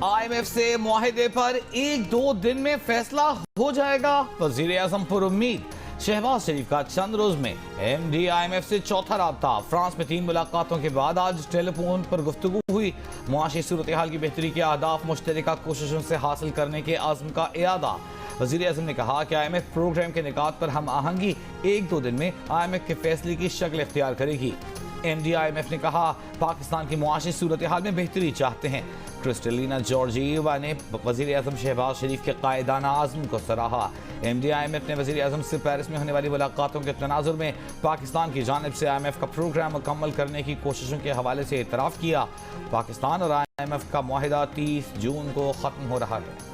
IMF से मुआहिदे पर 1-2 दिन में फैसला हो जाएगा, वजीर आजम पर उम्मीद। शहबाज शरीफ का चंद रोज में MD IMF से चौथा राब्ता। फ्रांस में 3 मुलाकातों के बाद आज टेलीफोन पर गुफ्तगू हुई। मुआशी सूरत हाल की बेहतरी के अहदाफ मुश्तरका कोशिशों से हासिल करने के आज़म का इरादा। वज़ीर आज़म ने कहा कि IMF प्रोग्राम के निकात पर हम आहंगी 1-2 दिन में IMF के फैसले की शक्ल इख्तियार करेगी। MD IMF ने कहा पाकिस्तान की मुआशी सूरत हाल में बेहतरी चाहते हैं। क्रिस्टलिना जॉर्जिएवा ने वज़ीर आज़म शहबाज शरीफ के कायदाना आज़म को सराहा। MD IMF ने वज़ीर आज़म से पेरिस में होने वाली मुलाकातों के तनाजुर में पाकिस्तान की जानिब से IMF का प्रोग्राम मुकम्मल करने की कोशिशों के हवाले से एतराफ़ किया। पाकिस्तान और IMF का मुआहिदा 30 जून को ख़त्म हो रहा है।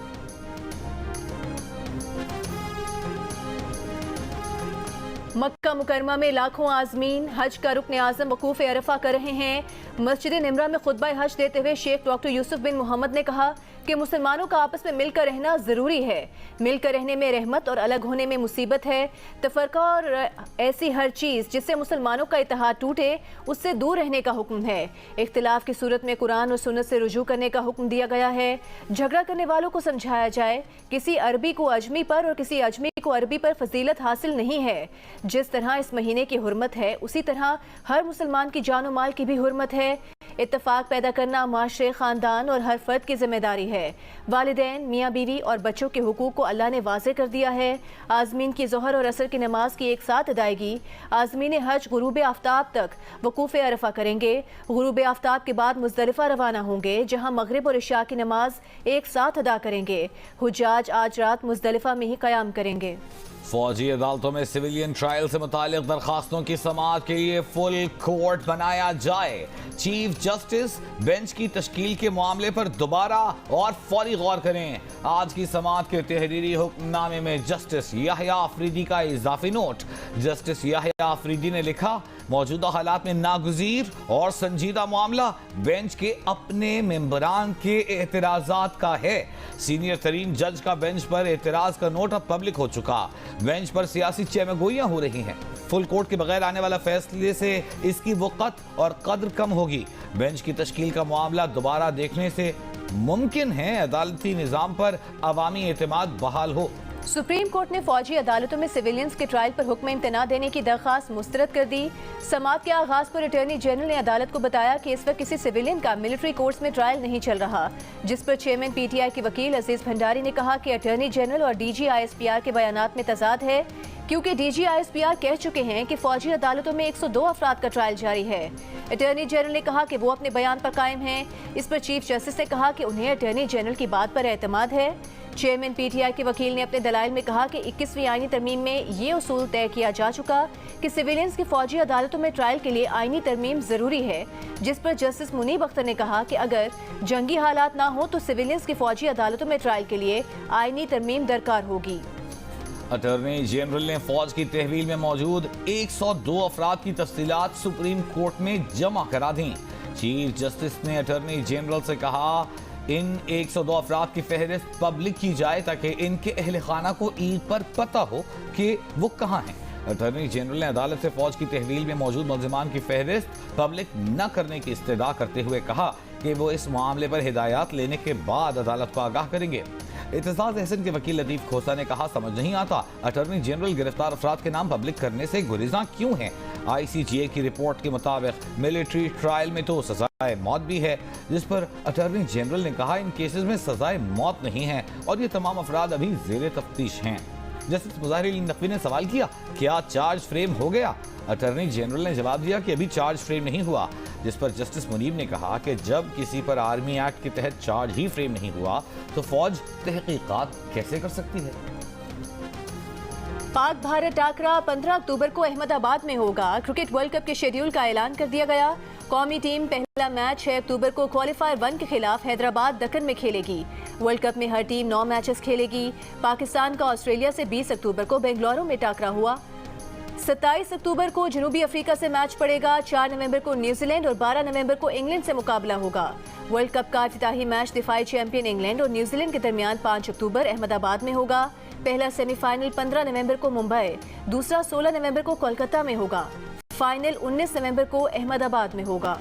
मक्का मुकरमा में लाखों आज़मीन हज का रुकन आज़म वकूफ़ अरफा कर रहे हैं। मस्जिद निमरा में खुतबा हज देते हुए शेख डॉक्टर यूसुफ बिन मोहम्मद ने कहा कि मुसलमानों का आपस में मिलकर रहना ज़रूरी है। मिलकर रहने में रहमत और अलग होने में मुसीबत है। तफरका और ऐसी हर चीज़ जिससे मुसलमानों का इत्तेहाद टूटे उससे दूर रहने का हुक्म है। इख्तिलाफ की सूरत में कुरान और सुन्नत से रुजू करने का हुक्म दिया गया है। झगड़ा करने वालों को समझाया जाए किसी अरबी को अजमी पर और किसी अजमी को अरबी पर फजीलत हासिल नहीं है। जिस तरह इस महीने की हुर्मत है उसी तरह हर मुसलमान की जान और माल की भी हुर्मत है। इत्तफाक पैदा करना माशरे, ख़ानदान और हर फर्द की जिम्मेदारी है। वालिदैन, मियाँ बीवी और बच्चों के हुकूक को अल्लाह ने वाज़े कर दिया है। आज़मीन की ज़ोहर और असर की नमाज की एक साथ अदायगी। आज़मीन हज गुरूब आफ्ताब तक वकूफ़ अरफा करेंगे। गुरूब आफ्ताब के बाद मुज़दलिफ़ा रवाना होंगे जहाँ मगरिब और इशा की नमाज एक साथ अदा करेंगे। हुज्जाज आज रात मुज़दलिफ़ा में ही क़याम करेंगे। फौजी अदालतों में सिविलियन ट्रायल से मुतालिक दरखास्तों की समाअत के लिए फुल कोर्ट बनाया जाए। चीफ जस्टिस बेंच की तश्कील के मामले पर दोबारा और फौरी गौर करें। आज की समाअत के तहरीरी हुक्मनामे में जस्टिस याह्या आफरीदी का इजाफी नोट। जस्टिस याह्या आफरीदी ने लिखा मौजूदा हालात में नागुज़ीर और संजीदा मामला बेंच के अपने मेंबरान के एतराज़ात का है। सीनियर तरीन जज का बेंच पर एतराज़ का नोट अब पब्लिक हो चुका। बेंच पर सियासी चहमगोइयां हो रही हैं। फुल कोर्ट के बगैर आने वाला फैसले से इसकी वक़्त और कद्र कम होगी। बेंच की तश्कील का मामला दोबारा देखने से मुमकिन है अदालती निज़ाम पर अवामी एतमाद बहाल हो। सुप्रीम कोर्ट ने फौजी अदालतों में सिविलियंस के ट्रायल पर हुक्म इम्तना देने की दरख्वास्त मुस्तरद कर दी। समाअत के आगाज पर अटॉर्नी जनरल ने अदालत को बताया कि इस वक्त किसी सिविलियन का मिलिट्री कोर्ट्स में ट्रायल नहीं चल रहा, जिस पर चेयरमैन PTI के वकील अजीज भंडारी ने कहा कि अटॉर्नी जनरल और DG ISPR के बयानात में तजाद है, क्योंकि DG ISPR कह चुके हैं कि फौजी अदालतों में 102 अफराद का ट्रायल जारी है। अटॉर्नी जनरल ने कहा कि वो अपने बयान पर कायम हैं। इस पर चीफ जस्टिस ने कहा कि उन्हें अटॉर्नी जनरल की बात पर एतमाद है। चेयरमैन PTI के वकील ने अपने दलाइल में कहा कि 21वीं आईनी तरमीम में ये उसूल तय किया जा चुका कि सिविलियंस की फौजी अदालतों में ट्रायल के लिए आईनी तरमीम ज़रूरी है, जिस पर जस्टिस मुनीब अख्तर ने कहा कि अगर जंगी हालात ना हो तो सिविलियंस की फौजी अदालतों में ट्रायल के लिए आईनी तरमीम दरकार होगी। अटॉर्नी जनरल ने फौज की तहवील में मौजूद 102 अफराद की तफसीलात सुप्रीम कोर्ट में जमा करा दी। चीफ जस्टिस ने अटॉर्नी जनरल से कहा इन 102 अफराद की फहरिस्त पब्लिक की जाए ताकि इनके अहल खाना को ईद पर पता हो कि वो कहाँ हैं। अटॉर्नी जनरल ने अदालत से फौज की तहवील में मौजूद मुल्ज़िमान की फहरिस्त पब्लिक न करने की इस्तदा करते हुए कहा कि वो इस मामले पर हिदायत लेने के बाद अदालत को आगाह करेंगे। एतजाज अहसन के वकील लतीफ़ खोसा ने कहा समझ नहीं आता अटॉर्नी जनरल गिरफ्तार अफराद के नाम पब्लिक करने से गुरेज़ां क्यों हैं। ICGA की रिपोर्ट के मुताबिक मिलिट्री ट्रायल में तो सजाए मौत भी है, जिस पर अटॉर्नी जनरल ने कहा इन केसेस में सजाए मौत नहीं है और ये तमाम अफराद अभी ज़ेर तफ्तीश हैं। जस्टिस मुज़ाहिर अली नकवी ने सवाल किया क्या चार्ज फ्रेम हो गया। अटॉर्नी जनरल ने जवाब दिया कि अभी चार्ज फ्रेम नहीं हुआ, जिस पर जस्टिस मुनीब ने कहा कि जब किसी पर आर्मी एक्ट के तहत चार्ज ही फ्रेम नहीं हुआ तो फौज तहकीकात कैसे कर सकती है। पाक भारत टाकरा 15 अक्टूबर को अहमदाबाद में होगा। क्रिकेट वर्ल्ड कप के शेड्यूल का ऐलान कर दिया गया। कौमी टीम पहला मैच 6 अक्टूबर को क्वालिफायर 1 के खिलाफ हैदराबाद दक्कन में खेलेगी। वर्ल्ड कप में हर टीम 9 मैचेस खेलेगी। पाकिस्तान का ऑस्ट्रेलिया से 20 अक्टूबर को बेंगलुरु में टाकरा हुआ। 27 अक्टूबर को जनूबी अफ्रीका से मैच पड़ेगा। 4 नवंबर को न्यूजीलैंड और 12 नवंबर को इंग्लैंड से मुकाबला होगा। वर्ल्ड कप का इफ्तिताही मैच दिफाई चैंपियन इंग्लैंड और न्यूजीलैंड के दरमियान 5 अक्टूबर अहमदाबाद में होगा। पहला सेमीफाइनल 15 नवंबर को मुंबई, दूसरा 16 नवंबर को कोलकाता में होगा। फाइनल 19 नवंबर को अहमदाबाद में होगा।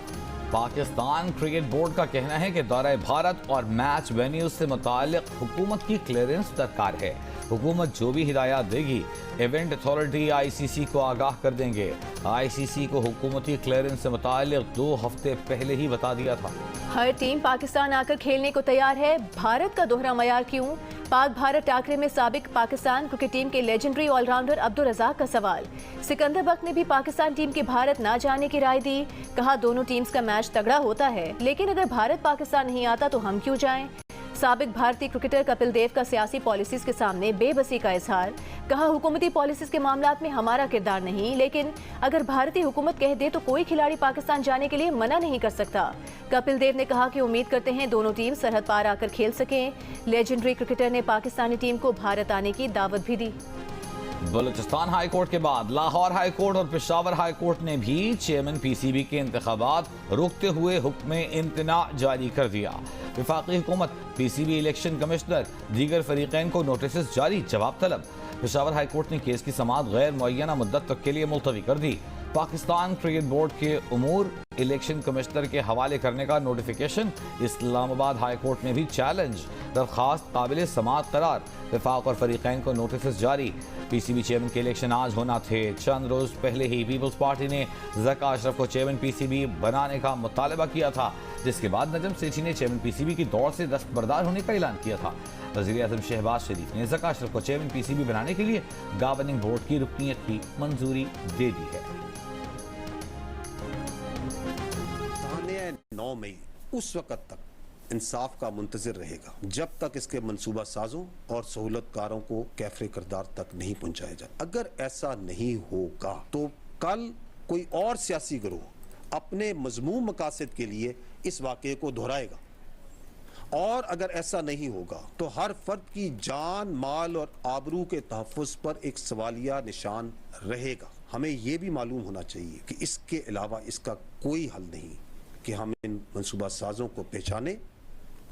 پاکستان کرکٹ بورڈ کا کہنا ہے کہ دورہ بھارت اور میچ وینیوز سے متعلق حکومت کی کلیئرنس درکار ہے۔ حکومت جو بھی ہدایات دے گی ایونٹ اتھارٹی آئی سی سی کو آگاہ کر دیں گے۔ آئی سی سی کو حکومتی کلیئرنس سے متعلق 2 ہفتے پہلے ہی بتا دیا تھا۔ ہر ٹیم پاکستان آ کر کھیلنے کو تیار ہے، بھارت کا دوہرا معیار کیوں؟ پاک بھارت ٹاکرے میں سابق پاکستان کرکٹ ٹیم کے لیجنڈری آل راؤنڈر عبدالرزاق کا سوال۔ سکندر بخت نے بھی پاکستان ٹیم کے بھارت نہ جانے کی رائے دی، کہا دونوں ٹیمز کا میچ تگڑا ہوتا ہے، لیکن اگر بھارت پاکستان نہیں آتا تو ہم کیوں جائیں؟ سابق بھارتی کرکٹر کپل دیو کا سیاسی پالیسیز کے سامنے بے بسی کا اظہار، کہا حکومتی پالیسیز کے معاملات میں ہمارا کردار نہیں، لیکن اگر بھارتی حکومت کہہ دے تو کوئی کھلاڑی پاکستان جانے کے لیے منع نہیں کر سکتا۔ کپل دیو نے کہا کہ امید کرتے ہیں دونوں ٹیم سرحد پار آ کر کھیل سکیں۔ لیجنڈری کرکٹر نے پاکستانی ٹیم کو بھارت آنے کی دعوت بھی دی۔ بلوچستان ہائی کورٹ کے بعد لاہور ہائی کورٹ اور پشاور ہائی کورٹ نے بھی چیئرمین پی سی بی کے انتخابات روکتے ہوئے حکم امتناع جاری کر دیا۔ وفاقی حکومت، پی سی بی الیکشن کمشنر، دیگر فریقین کو نوٹسز جاری، جواب طلب۔ پشاور ہائی کورٹ نے کیس کی سماعت غیر معینہ مدت تک کے لیے ملتوی کر دی۔ پاکستان کرکٹ بورڈ کے امور الیکشن کمشنر کے حوالے کرنے کا نوٹیفیکیشن۔ اسلام آباد ہائی کورٹ نے بھی چیلنج، درخواست قابل سماعت قرار۔ وفاق اور فریقین کو نوٹسز جاری۔ پی سی بی چیئرمین کے الیکشن آج ہونا تھے۔ چند روز پہلے ہی پیپلز پارٹی نے ذکا اشرف کو چیئرمین پی سی بی بنانے کا مطالبہ کیا تھا، جس کے بعد نجم سیٹھی نے چیئرمین پی سی بی کی دوڑ سے دستبردار ہونے کا اعلان کیا تھا۔ وزیر اعظم شہباز شریف نے ذکا اشرف کو چیئرمین پی سی بی بنانے کے لیے گورننگ بورڈ کی رکنیت کی منظوری دے دی ہے۔ 9 مئی اس وقت تک انصاف کا منتظر رہے گا جب تک اس کے منصوبہ سازوں اور سہولت کاروں کو کیفر کردار تک نہیں پہنچایا جائے۔ اگر ایسا نہیں ہوگا تو کل کوئی اور سیاسی گروہ اپنے مذموم مقاصد کے لیے اس واقعے کو دہرائے گا، اور اگر ایسا نہیں ہوگا تو ہر فرد کی جان، مال اور آبرو کے تحفظ پر ایک سوالیہ نشان رہے گا۔ ہمیں یہ بھی معلوم ہونا چاہیے کہ اس کے علاوہ اس کا کوئی حل نہیں کہ ہم ان منصوبہ سازوں کو پہچانے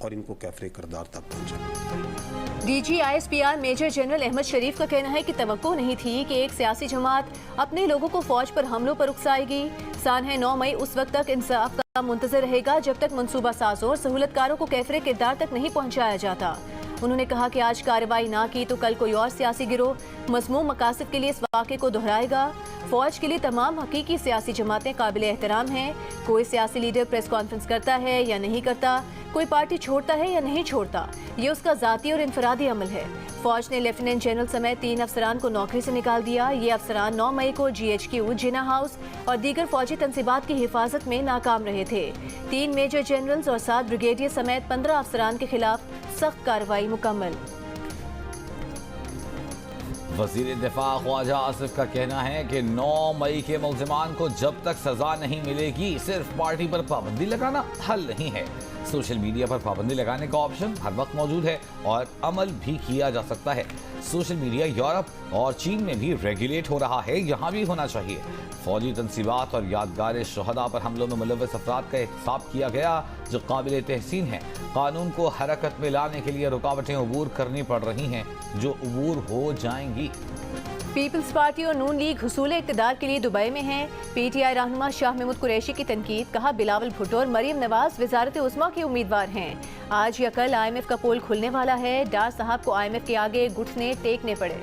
اور ان کو کیفر کردار تک پہنچائیں۔ D G I S P R major general Ahmed Sharif کا کہنا ہے کہ توقع نہیں تھی کہ ایک سیاسی جماعت اپنے لوگوں کو فوج پر حملوں پر اکسائے گی۔ سانحہ 9 مئی اس وقت تک انصاف کا منتظر رہے گا جب تک منصوبہ سازوں اور سہولت کاروں کو کیفر کردار تک نہیں پہنچایا جاتا۔ انہوں نے کہا کہ آج کارروائی نہ کی تو کل کوئی اور سیاسی گروہ مذموم مقاصد کے لیے اس واقعے کو دہرائے گا۔ فوج کے لیے تمام حقیقی سیاسی جماعتیں قابل احترام ہیں۔ کوئی سیاسی لیڈر پریس کانفرنس کرتا ہے یا نہیں کرتا، کوئی پارٹی چھوڑتا ہے یا نہیں چھوڑتا، یہ اس کا ذاتی اور انفرادی عمل ہے۔ فوج نے لیفٹیننٹ جنرل سمیت 3 افسران کو نوکری سے نکال دیا۔ یہ افسران 9 مئی کو جی ایچ کیو، جناح ہاؤس اور دیگر فوجی تنصیبات کی حفاظت میں ناکام رہے تھے۔ 3 میجر جنرلز اور 7 بریگیڈیئر سمیت 15 افسران کے خلاف سخت کارروائی مکمل۔ وزیر دفاع خواجہ آصف کا کہنا ہے کہ 9 مئی کے ملزمان کو جب تک سزا نہیں ملے گی صرف پارٹی پر پابندی لگانا حل نہیں ہے۔ سوشل میڈیا پر پابندی لگانے کا آپشن ہر وقت موجود ہے اور عمل بھی کیا جا سکتا ہے۔ سوشل میڈیا یورپ اور چین میں بھی ریگولیٹ ہو رہا ہے، یہاں بھی ہونا چاہیے۔ فوجی تنصیبات اور یادگار شہداء پر حملوں میں ملوث افراد کا احتساب کیا گیا جو قابل تحسین ہے۔ قانون کو حرکت میں لانے کے لیے رکاوٹیں عبور کرنی پڑ رہی ہیں جو عبور ہو جائیں گی۔ پیپلز پارٹی اور نون لیگ حصول اقتدار کے لیے دبئی میں ہیں۔ پی ٹی آئی رہنما شاہ محمود قریشی کی تنقید، کہا بلاول بھٹو اور مریم نواز وزارت عظمیٰ کے امیدوار ہیں۔ آج یا کل آئی ایم ایف کا پول کھلنے والا ہے، ڈار صاحب کو آئی ایم ایف کے آگے گھٹنے ٹیکنے پڑے۔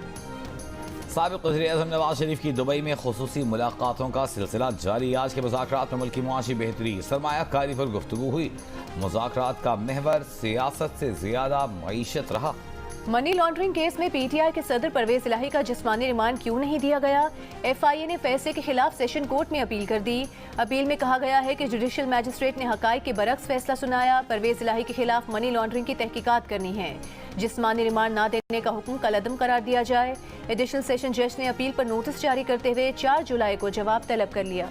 سابق وزیر اعظم نواز شریف کی دبئی میں خصوصی ملاقاتوں کا سلسلہ جاری۔ آج کے مذاکرات میں ملکی معاشی بہتری، سرمایہ کاری پر گفتگو ہوئی۔ مذاکرات کا محور سیاست سے زیادہ معیشت رہا۔ منی لانڈرنگ کیس میں پی ٹی آئی کے صدر پرویز الہی کا جسمانی ریمانڈ کیوں نہیں دیا گیا؟ ایف آئی اے نے فیصلے کے خلاف سیشن کورٹ میں اپیل کر دی۔ اپیل میں کہا گیا ہے کہ جوڈیشل میجسٹریٹ نے حقائق کے برعکس فیصلہ سنایا۔ پرویز الہی کے خلاف منی لانڈرنگ کی تحقیقات کرنی ہے۔ جسمانی ریمانڈ نہ دینے کا حکم کل عدم قرار دیا جائے۔ ایڈیشنل سیشن جج نے اپیل پر نوٹس جاری کرتے ہوئے 4 جولائی کو جواب طلب کر لیا۔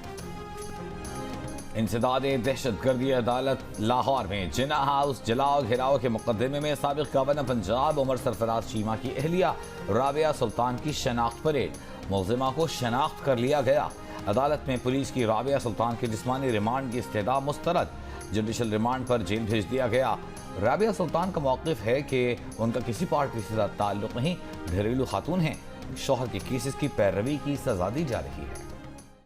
انسداد دہشت گردی عدالت لاہور میں جناح ہاؤس جلاؤ گھیراؤ کے مقدمے میں سابق گورنر پنجاب عمر سرفراز چیمہ کی اہلیہ رابعہ سلطان کی شناخت پریڈ، ملزمہ کو شناخت کر لیا گیا۔ عدالت میں پولیس کی رابعہ سلطان کے جسمانی ریمانڈ کی استدعا مسترد، جوڈیشل ریمانڈ پر جیل بھیج دیا گیا۔ رابعہ سلطان کا موقف ہے کہ ان کا کسی پارٹی سے تعلق نہیں، گھریلو خاتون ہیں، شوہر کے کیسز کی پیروی کی سزا دی جا رہی ہے۔